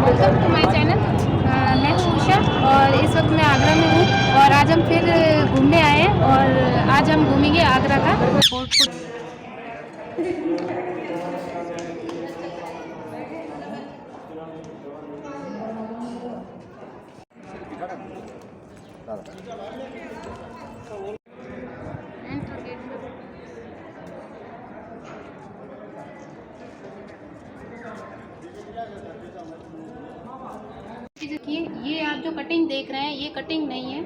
Welcome to my channel. मैं हूँ उषा और इस वक्त मैं आगरा में हूँ और आज हम फिर घूमने आए हैं और आज हम घूमेंगे आगरा का फोर्ट। देखिए, ये आप जो कटिंग देख रहे हैं ये कटिंग नहीं है,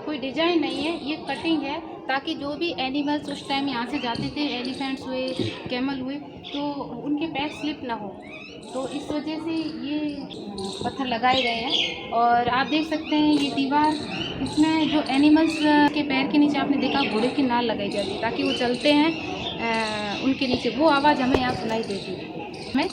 कोई डिजाइन नहीं है, ये कटिंग है ताकि जो भी एनिमल्स उस टाइम यहाँ से जाते थे, एलिफेंट्स हुए, कैमल हुए, तो उनके पैर स्लिप ना हो, तो इस वजह से ये पत्थर लगाए गए हैं। और आप देख सकते हैं ये दीवार, इसमें जो एनिमल्स के पैर के नीचे आपने देखा घोड़े की नाल लगाई जाती है ताकि वो चलते हैं, उनके नीचे वो आवाज़ हमें यहाँ सुनाई देती है। हमें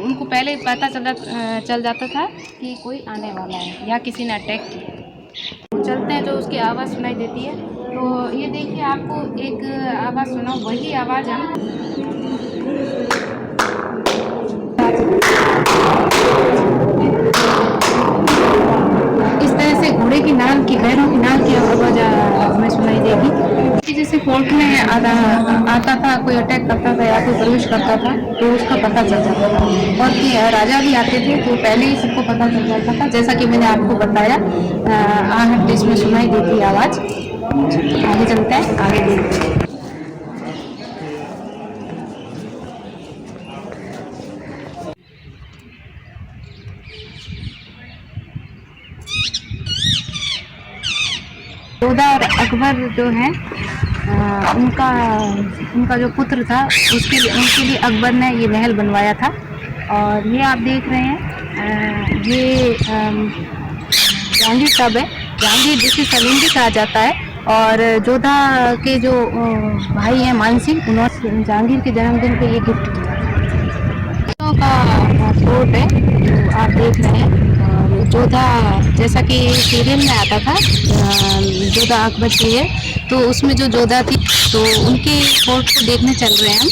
उनको पहले पता चल जाता था कि कोई आने वाला है या किसी ने अटैक किया। चलते हैं तो उसकी आवाज़ सुनाई देती है। तो ये देखिए, आपको एक आवाज़ सुना, वही आवाज़ हम इस तरह से घोड़े की नाल की, पैरों की नाल की आवाज़ हमें सुनाई देगी। जैसे फोर्ट में आता था, कोई अटैक करता था या कोई प्रवेश करता था तो उसका पता चल जाता था। और कि राजा भी आते थे तो पहले ही सबको पता चल जाता था, जैसा कि मैंने आपको बताया। आहट इसमें सुनाई देती है आवाज़। आगे चलते हैं, आगे देखते हैं। जोधा और अकबर जो हैं, उनका जो पुत्र था उनके लिए अकबर ने ये महल बनवाया था। और ये आप देख रहे हैं, ये जहांगीर टब है। जहांगीर जिसे सलीम भी कहा जाता है। और जोधा के जो भाई हैं मानसिंह, उन्होंने जहांगीर के जन्मदिन पे ये गिफ्ट किया का फोर्ट है जो आप देख रहे हैं। जोधा, जैसा कि सीरियल में आता था जोधा अकबर की है, तो उसमें जो जोधा थी तो उनके फोर्ट को देखने चल रहे हैं हम।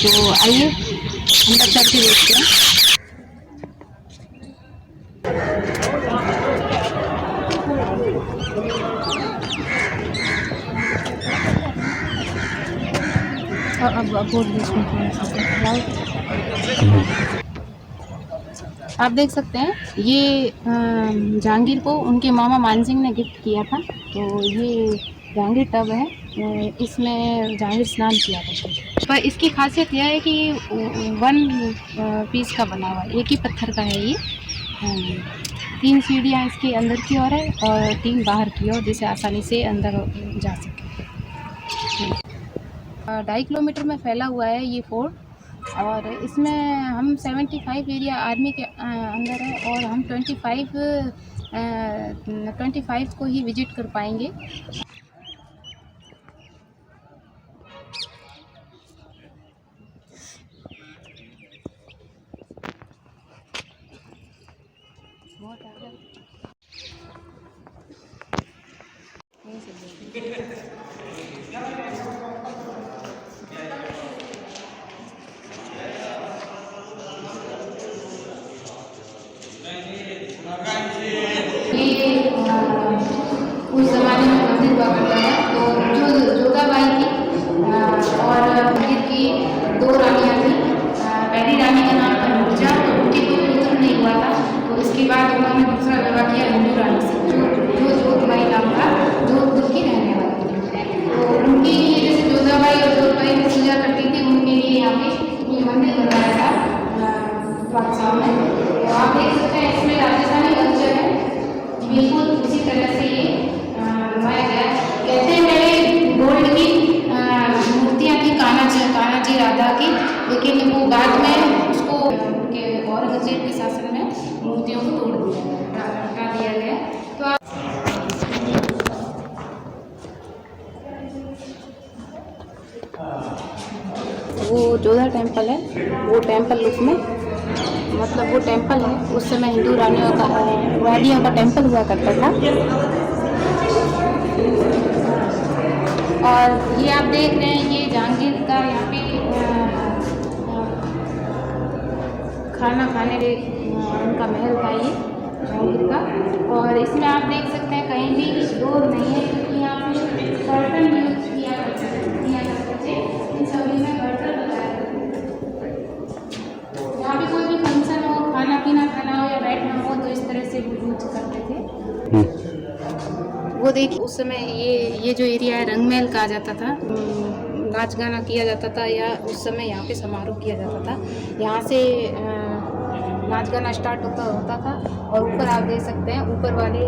तो आइए अंदर चल के देखते हैं। अब आप देख सकते हैं, ये जहांगीर को उनके मामा मानसिंह ने गिफ्ट किया था। तो ये जहांगीर टब है, इसमें जहांगीर स्नान किया था। पर इसकी खासियत यह है कि 1 पीस का बना हुआ है, एक ही पत्थर का है ये। 3 सीढ़ियाँ इसके अंदर की ओर है और 3 बाहर की ओर, जिसे आसानी से अंदर जा सके। 2.5 किलोमीटर में फैला हुआ है ये फोर्ट। और इसमें हम 75 एरिया आर्मी के अंदर है और हम 25 को ही विजिट कर पाएंगे। बहुत आगे ये उस ज़माने में मंदिर हुआ करता है। तो जो जोधाबाई थी और मंदिर की 2 रानियाँ थी। पहली रानी का नाम था नूरजहाँ, तो उनकी कोई पुत्र नहीं हुआ था, तो इसके बाद उन्होंने दूसरा विवाह किया हिंदू रानी से, जो जोधाबाई नाम था, जोधपुर की रहने वाली थी। तो उनके लिए, जैसे जोधाबाई और जोधबाई की पूजा करती थी, उनके लिए यहाँ पे ये मंदिर बनाया था बादशाह में। तो आप देख सकते हैं इसमें राजस्थानी कल्चर है, बिल्कुल उसी तरह से ये बनवाया गया। कहते हैं पहले गोल्ड की मूर्तियाँ थी, कान्हा जी राधा की, लेकिन वो बाद में उसको के औरंगजेब के शासन में मूर्तियों को तोड़ दिया, हटा दिया गया। तो आप वो जोधा टेम्पल है, वो टेम्पल लुक में, मतलब वो टेम्पल है, उस समय हिंदू रानियों का टेम्पल हुआ करता था। और ये आप देख रहे हैं, ये जहांगीर का यहाँ पे खाना खाने के उनका महल था ये जहांगीर का। और इसमें आप देख सकते हैं कहीं भी डोर नहीं है, क्योंकि यहाँ पे कर्टन यूज किया करते थे। इन सभी में कर्टन लगाया करते थे। यहाँ पे कोई भी फंक्शन हो, खाना पीना खाना हो या बैठना हो, तो इस तरह से यूज करते थे। वो देखिए उस समय ये जो एरिया है रंगमहल कहा जाता था। नाच गाना किया जाता था या उस समय यहाँ पे समारोह किया जाता था। यहाँ से नाच गाना स्टार्ट होता था। और ऊपर आप देख सकते हैं ऊपर वाले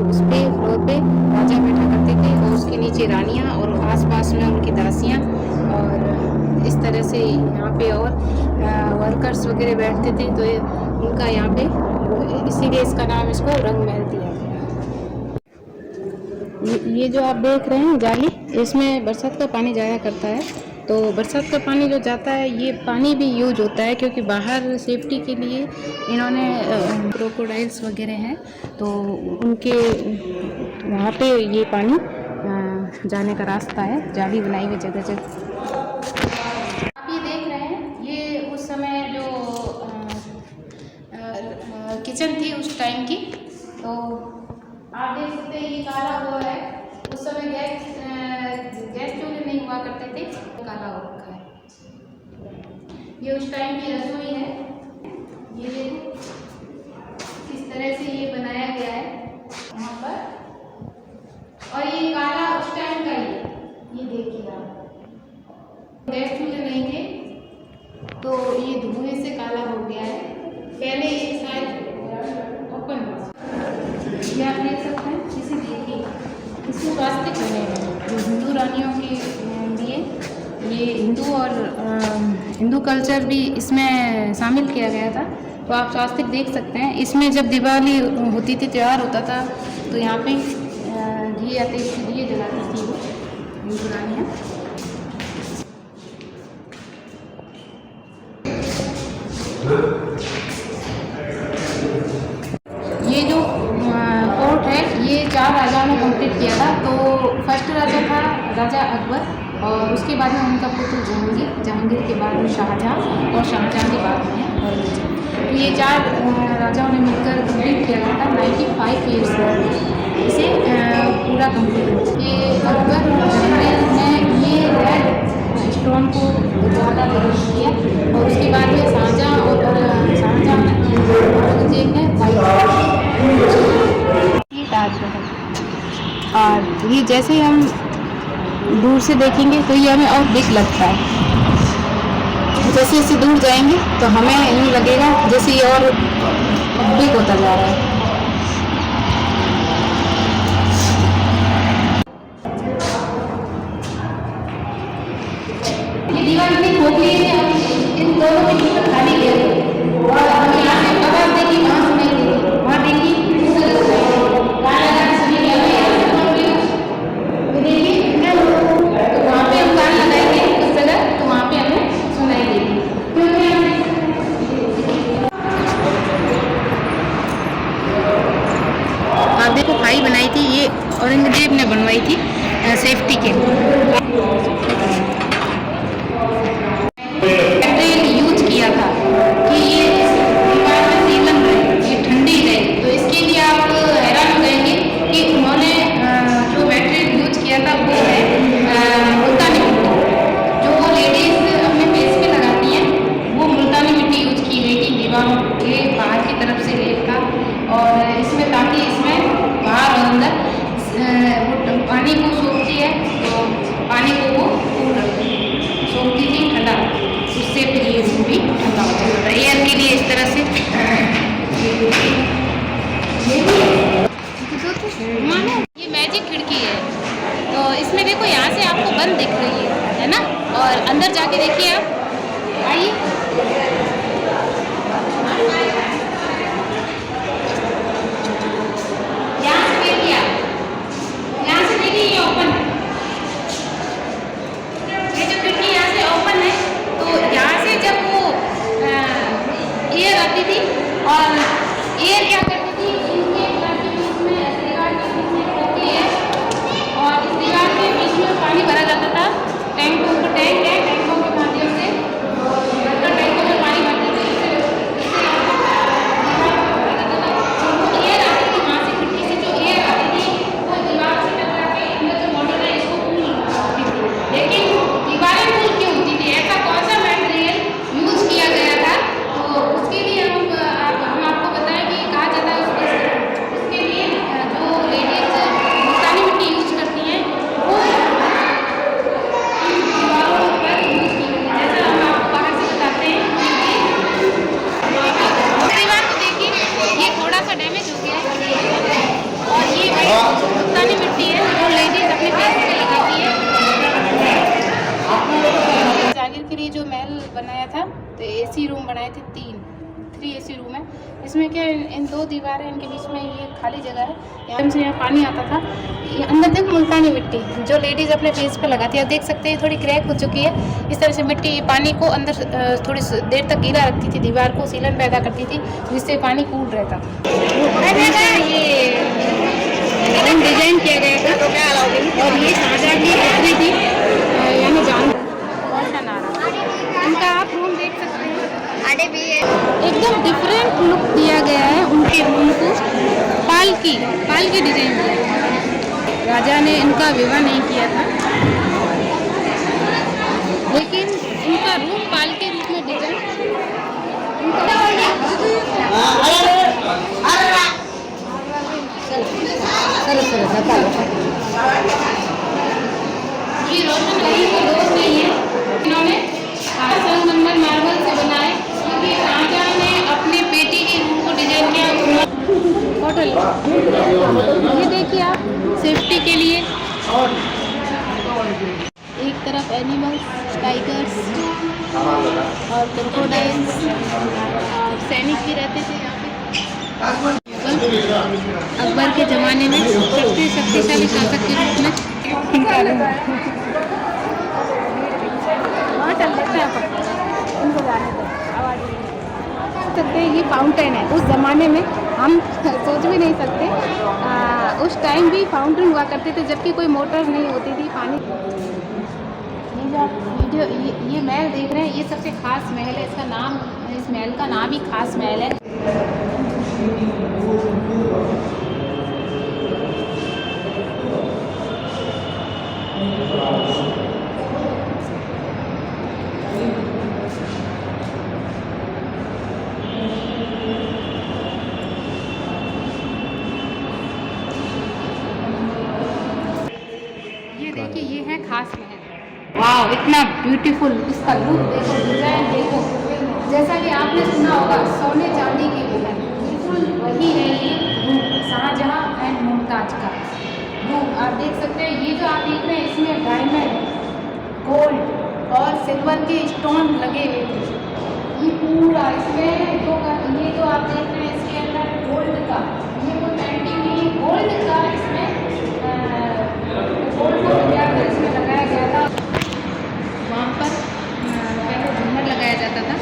उस पे फ्लोर पे राजा बैठा करते थे और उसके नीचे रानियाँ और आसपास में उनकी दासियाँ। और इस तरह से यहाँ पे और वर्कर्स वगैरह बैठते थे। तो उनका यहाँ पे इसीलिए इसका नाम इसको रंगमहल दिया गया। ये जो आप देख रहे हैं जाली, इसमें बरसात का पानी जाया करता है। तो बरसात का पानी जो जाता है ये पानी भी यूज होता है, क्योंकि बाहर सेफ्टी के लिए इन्होंने क्रोकोडाइल्स वगैरह हैं तो उनके वहाँ पे ये पानी जाने का रास्ता है, जाली बनाई हुई जगह जगह। आप ये देख रहे हैं ये उस समय जो किचन थी उस टाइम की। तो आप देख सकते हैं ये काला हुआ है। उस समय गैस चूल्हे नहीं हुआ करते थे, काला हो रखा है। ये उस टाइम की रसोई है। ये देखो किस तरह से ये बनाया गया है यहाँ पर। और ये काला उस टाइम का ही, ये देखिए आप, गैस चूल्हे नहीं थे तो ये धुएं से काला हो गया है। पहले ये शायद ओपन हुआ, ये आप देख सकते हैं। इसे देखिए, इसमें स्वास्तिक बने हैं जो हिंदू रानियों के लिए। ये हिंदू और हिंदू कल्चर भी इसमें शामिल किया गया था। तो आप स्वास्तिक देख सकते हैं। इसमें जब दिवाली होती थी, त्यौहार होता था, तो यहाँ पे घी या तेल के दिए जलाती थी वो हिंदू रानियाँ। ये जो फोर्ट है ये 4 राजाओं ने कंप्लीट किया था। तो फर्स्ट राजा था राजा अकबर, और उसके बाद में उनका पुत्र जहांगीर के बाद में शाहजहाँ, और शाहजहाँ के बाद में औरंगजेब। तो ये 4 राजाओं ने मिलकर कंप्लीट किया गया था। 95 ईयर्स में इसे पूरा कंप्लीट हुआ। ये अकबर ने ये रेड स्टोन को ज़्यादा डेवलप किया, और उसके बाद में शाहजहाँ और औरंगजेब ने ताजमहल। और ये जैसे ही हम दूर से देखेंगे तो ये हमें और बिग लगता है। जैसे जैसे दूर जाएंगे तो हमें यूँ लगेगा जैसे ये और बिग होता जा रहा है। ये दीवार इतनी खोखली है, इन दोनों के बीच में खाली है। और हम यहाँ से आवाज देखिए कहाँ सुनाई देगी, वहाँ देखिए देखो खाई बनाई थी, ये औरंगजेब ने बनवाई थी सेफ्टी के लिए यूज किया था कि ये दीवार में शीतल रहे, ये ठंडी रहे। तो इसके लिए आप हैरान हो जाएंगे कि उन्होंने जो मटेरियल यूज किया था वो है मुल्तानी मिट्टी। जो वो लेडीज अपने फेस पे लगाती हैं वो मुल्तानी मिट्टी यूज की गई थी दीवारों के बाहर की तरफ से लेप का। और इसमें ताकि इसमें बाहर और अंदर वो पानी को सोखती है, तो पानी को वो सोखती थी ठंडा, उससे फिर ये रूम भी ठंडा हो जाता है एयर के लिए। इस तरह से ये मैजिक खिड़की है। तो इसमें देखो यहाँ से आपको बंद दिख रही है ना, और अंदर जाके देखिए आप, आइए। और एयर क्या करती थी, इनके घर के बीच में दीवार के बीच में खोखली है, और इस दीवार के बीच में पानी भरा जाता था। टैंक है, टैंकों के माध्यम से टैंकों में पानी भरते थे। इससे AC रूम बनाए थे 3 AC रूम है। इसमें क्या इन 2 दीवारें, इनके बीच में ये खाली जगह है, यहाँ से यहाँ पानी आता था। ये अंदर देखो मुल्तानी मिट्टी जो लेडीज़ अपने फेस पे लगाती है, आप देख सकते हैं थोड़ी क्रैक हो चुकी है। इस तरह से मिट्टी पानी को अंदर थोड़ी देर तक गीला रखती थी, दीवार को सीलन पैदा करती थी, जिससे पानी कूल रहता। ये डिज़ाइन किया गया था और ये शाहजहाँ की पुत्री थी, यानी जान रोशन आरा। इनका आप रूम देख सकते हैं, एकदम डिफरेंट लुक दिया गया है उनके रूम को। पाल की डिजाइन दिया है। राजा ने इनका विवाह नहीं किया था, लेकिन इनका रूम पाल के रूप में डिजाइन ये रोशन भाई के दोस्त नहीं है, इन्होंने संगमरमर मार्बल से बनाए, क्योंकि शाहजहाँ ने अपने बेटी के रूम को डिजाइन किया। होटल ये देखिए आप, सेफ्टी के लिए एक तरफ एनिमल्स, टाइगर्स और क्रोकोडाइल्स, सैनिक भी रहते थे यहाँ पे। अकबर के ज़माने में सबसे शक्तिशाली ताकत के रूप में वहाँ चल सकते हैं इनको जाने दो, आवाज़ सकते हैं। ये फाउंटेन है, उस ज़माने में हम सोच भी नहीं सकते, उस टाइम भी फाउंटेन हुआ करते थे जबकि कोई मोटर नहीं होती थी पानी। ये महल देख रहे हैं, ये सबसे ख़ास महल है, इसका नाम, इस महल का नाम ही ख़ास महल है। ये देखिए, ये है खास महल। वाह, इतना ब्यूटीफुल, इसका लुक देखो, डिजाइन देखो, जैसा कि आपने सुना होगा सोने चांदी की महल, बिल्कुल वही है ये रूप शाहजहाँ एंड मुमताज का रूप। आप देख सकते हैं, ये जो आप देख रहे हैं इसमें डायमंड, गोल्ड और सिल्वर के स्टोन लगे हुए थे। ये पूरा इसमें ये जो आप देख रहे हैं इसके अंदर गोल्ड का, ये कोई पेंटिंग नहीं, गोल्ड का इसमें गोल्ड को मिलाकर इसमें लगाया गया था। वहाँ पर पहले झूमर लगाया जाता था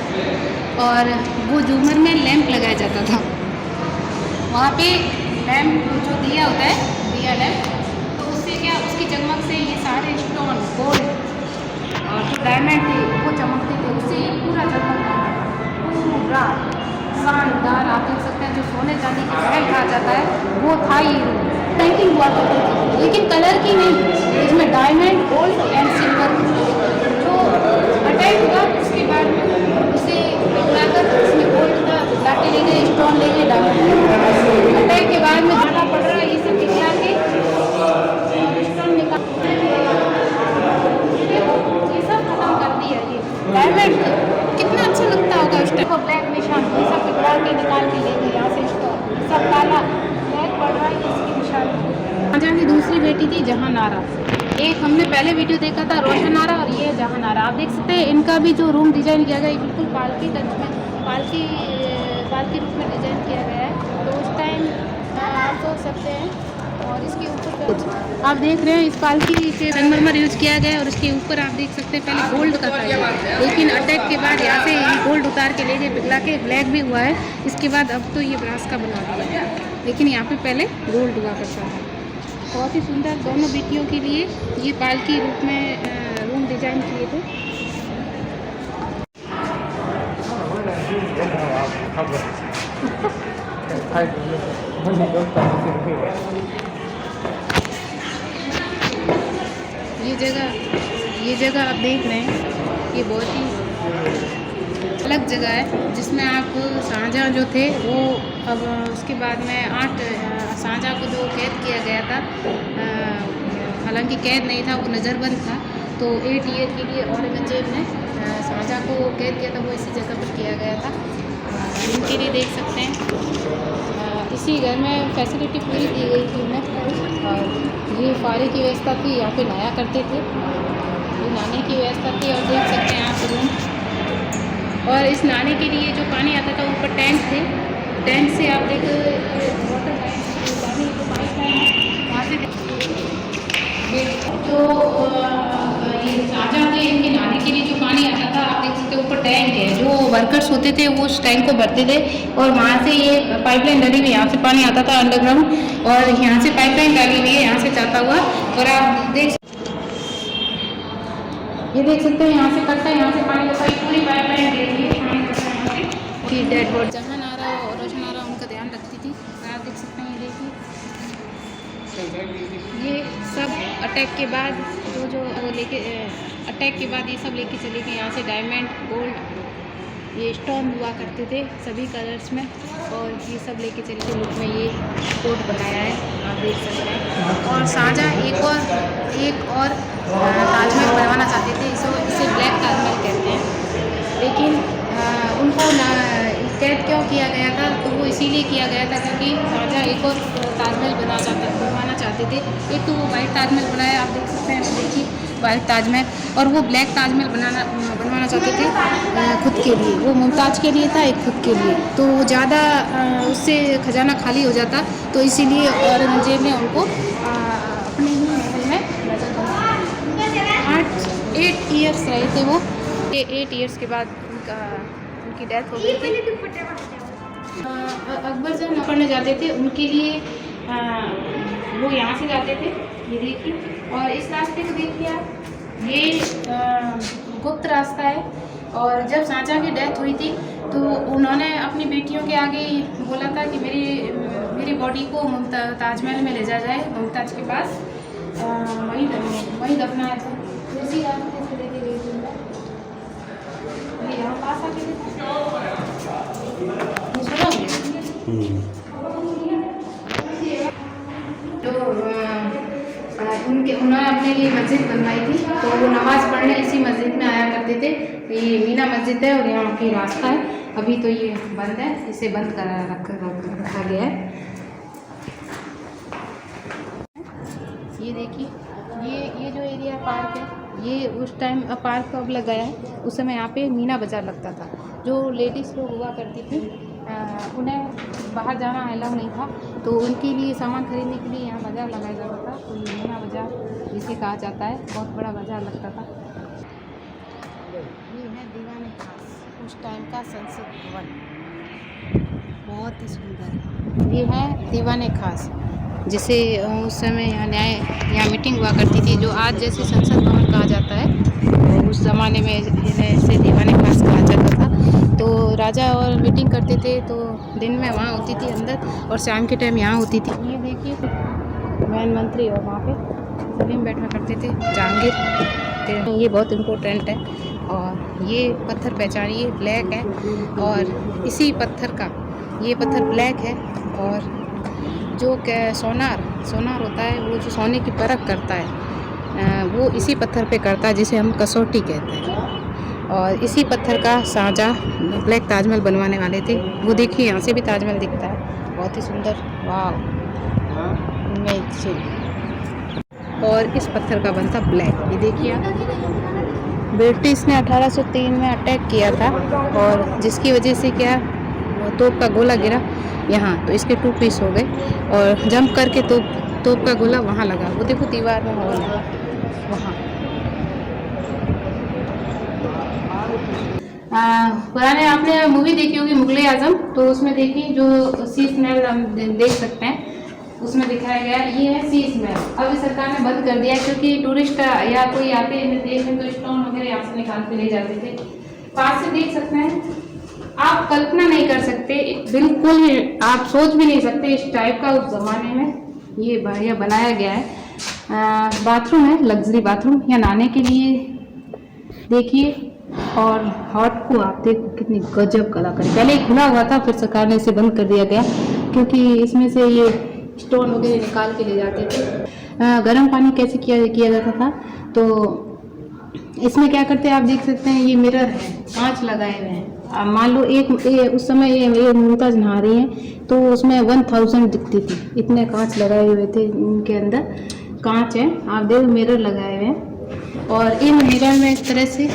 और वो झूमर में लैंप लगाया जाता था। वहाँ पे लैंप जो दिया होता है, दिया लैंप, तो उससे क्या, उसकी चमक से ये सारे स्टोन, गोल्ड और जो डायमंड थे वो चमकते थे, उससे ये पूरा चमकता था, पूरा शानदार। आप देख सकते हैं, जो सोने चांदी की महल कहा जाता है वो था ही। पेंटिंग हुआ करती थी, लेकिन कलर की नहीं, इसमें डायमंड, गोल्ड एंड सिल्वर जो अटैक हुआ, उसके बाद में उसे मिलाकर इसमें गोल्ड का लाटे ले गए, स्टोन ले गए, डायमंड अटैक के बाद में जाना पड़ रहा है, ये सब निकला के स्टोन निकाल, ये सब खत्म कर दिया। ये डायमंड कितना अच्छा लगता होगा उस टाइम, ब्लैक निशान ये सब पिघला के निकाल के ले गए यहाँ से स्टोन, सब काला ब्लैक पड़ रहा है, इसकी निशान। शाहजहाँ की दूसरी बेटी थी जहाँ नारा, एक हमने पहले वीडियो देखा था रोशन आरा, और ये है जहाँ नारा। आप देख सकते हैं इनका भी जो रूम डिज़ाइन किया गया है बिल्कुल पालकी टच में, पालकी रूप में डिज़ाइन किया गया है, तो उस टाइम आप सोच सकते हैं। और इसके ऊपर आप देख रहे हैं इस पालकी से संगमरमर यूज किया गया है, और इसके ऊपर आप देख सकते हैं पहले गोल्ड का था, लेकिन अटैक के बाद यहाँ से गोल्ड उतार के ले गए, पिघला के ब्लैक भी हुआ है, इसके बाद अब तो ये ब्रास का बना दिया, लेकिन यहाँ पे पहले गोल्ड हुआ करता था। बहुत ही सुंदर, दोनों बेटियों के लिए ये पालकी रूप में रूम डिजाइन किए थे। ये जगह आप देख रहे हैं, ये बहुत ही अलग जगह है, जिसमें आप शाहजहाँ जो थे वो, अब उसके बाद में 8 शाहजहाँ को जो कैद किया गया था, हालांकि कैद नहीं था, वो नज़रबंद था, तो 8 ईयर के लिए औरंगजेब ने शाहजहाँ को कैद किया था, वो इसी जगह पर किया गया था। इनके लिए देख सकते हैं इसी घर में फैसिलिटी पूरी दी गई थी उन्हें, और ये फारे की व्यवस्था थी, यहाँ पे नहाया करते थे, ये नहाने की व्यवस्था थी। और देख सकते हैं आप रूम और इस नहाने के लिए जो पानी आता था ऊपर टैंक थे, टैंक से आप देख वाटर पानी जो पाइप लाइन है वहाँ से जो ये साझा के इनके नहाने के लिए जो पानी आता था, आप देख सकते हो ऊपर टैंक है। जो वर्कर्स होते थे वो उस टैंक को भरते थे और वहाँ से ये पाइपलाइन डली हुई, यहाँ से पानी आता था अंडरग्राउंड और यहाँ से पाइपलाइन डाली हुई है यहाँ से जाता हुआ। और आप ये देख सकते हो यहाँ से कटता है, यहाँ से पानी जाता है, पूरी पाइपलाइन दे रही है पानी जाता है यहाँ से कि डेड बॉडी जहाँ नारा और रोशन नारा उनका ध्यान रखती थी। आप देख सकते हैं, ये देखिए ये सब अटैक के बाद जो वो लेके अटैक के बाद ये सब लेके चले गए यहाँ से। डायमंड, गोल्ड, ये स्टोन हुआ करते थे सभी कलर्स में और ये सब लेके चले थे। लुक में ये कोट बनाया है, आप देख सकते हैं। और शाहजहाँ एक और ताजमहल बनवाना चाहते थे, इसे ब्लैक ताजमहल कहते हैं। लेकिन उनको कैद क्यों किया गया था, तो वो इसीलिए किया गया था क्योंकि शाहजहाँ एक और ताजमहल बनवाना चाहते थे। एक तो वो वाइट ताजमहल बनाया, आप देख सकते हैं, देखिए वाइट ताजमहल, और वो ब्लैक ताजमहल बनवाना चाहते थे खुद के लिए। वो मुमताज़ के लिए था, एक खुद के लिए, तो ज़्यादा उससे खजाना खाली हो जाता, तो इसीलिए औरंगजेब ने उनको अपने ही महल में 8 ईयर्स रहे थे वो। 8 ईयर्स के बाद उनकी डेथ हो गई थी। अकबर जब पढ़ने जाते थे उनके लिए वो यहाँ से जाते थे, ये देखिए। और इस रास्ते को देखिए आप, ये गुप्त रास्ता है। और जब शाहजहाँ की डेथ हुई थी तो उन्होंने अपनी बेटियों के आगे बोला था कि मेरी बॉडी को ताजमहल में ले जाया जाए, मुमताज़ के पास, वहीं दफनाया था। इसी रास्ते से लेके गई थी, यहाँ पास आके तो उन्होंने अपने लिए मस्जिद बनवाई थी, तो वो नमाज़ पढ़ने इसी मस्जिद में आया करते थे। ये मीना मस्जिद है और यहाँ की रास्ता है, अभी तो ये बंद है, इसे बंद रखा गया है। ये देखिए, ये जो एरिया पार्क है, ये उस टाइम पार्क अब लगाया है, उस समय यहाँ पे मीना बाज़ार लगता था। जो लेडीज़ लोग हुआ करती थी उन्हें बाहर जाना अलाउ नहीं था, तो उनके लिए सामान खरीदने के लिए यहाँ बाज़ार लगाया जाता था। तो ये मीना बाज़ार जिसे कहा जाता है, बहुत बड़ा बाज़ार लगता था। ये है दीवाने खास, उस टाइम का संसद भवन, बहुत ही सुंदर। ये है दीवाने खास, जिसे उस समय यहाँ मीटिंग हुआ करती थी, जो आज जैसे संसद भवन कहा जाता है, तो उस ज़माने में इसे दीवाने खास कहा जाता था। तो राजा और मीटिंग करते थे तो दिन में वहाँ होती थी अंदर और शाम के टाइम यहाँ होती थी। ये देखिए वैन मंत्री और वहाँ पे सलीम बैठा करते थे, जहांगीर। ये बहुत इम्पोर्टेंट है। और ये पत्थर पहचानिए, ब्लैक है, और इसी पत्थर का ये पत्थर ब्लैक है। और जो सोनार होता है, वो जो सोने की परख करता है, वो इसी पत्थर पे करता है, जिसे हम कसौटी कहते हैं। और इसी पत्थर का शाहजहाँ ब्लैक ताजमहल बनवाने वाले थे। वो देखिए यहाँ से भी ताजमहल दिखता है, बहुत ही सुंदर, वाह। और इस पत्थर का बनता ब्लैक। ये देखिए आप, ब्रिटिश ने 1803 में अटैक किया था, और जिसकी वजह से क्या, तोप का गोला गिरा यहाँ, तो इसके 2 पीस हो गए। और जंप करके तोप का गोला वहाँ लगा, वो देखो दीवार में होल है वहाँ। पुराने आपने मूवी देखी होगी मुगले आजम, तो उसमें देखिए जो शीश महल हम देख सकते हैं, उसमें दिखाया गया है। ये है शीश महल। अभी सरकार ने बंद कर दिया है, क्योंकि टूरिस्ट या कोई आते देश में तो स्टोन वगैरह यहाँ से निकाल के ले जाते थे। पास से देख सकते हैं आप, कल्पना नहीं कर सकते, बिल्कुल ही आप सोच भी नहीं सकते इस टाइप का उस ज़माने में ये बनाया गया है। बाथरूम है, लग्जरी बाथरूम, या नहाने के लिए देखिए। और हॉट को आप देखो कितनी गजब कलाकारी। पहले ही खुला हुआ था, फिर सरकार ने इसे बंद कर दिया गया, क्योंकि इसमें से ये स्टोन वगैरह निकाल के ले जाते थे। गर्म पानी कैसे किया जाता था, तो इसमें क्या करते हैं आप देख सकते हैं, ये मिरर है, कांच लगाए हुए हैं। मान लो उस समय ये मुमताज़ नहा रही हैं, तो उसमें 1000 दिखती थी, इतने कांच लगाए हुए थे इनके अंदर। कांच है, आप देखो मिरर लगाए हुए हैं, और इन मिरर में इस तरह से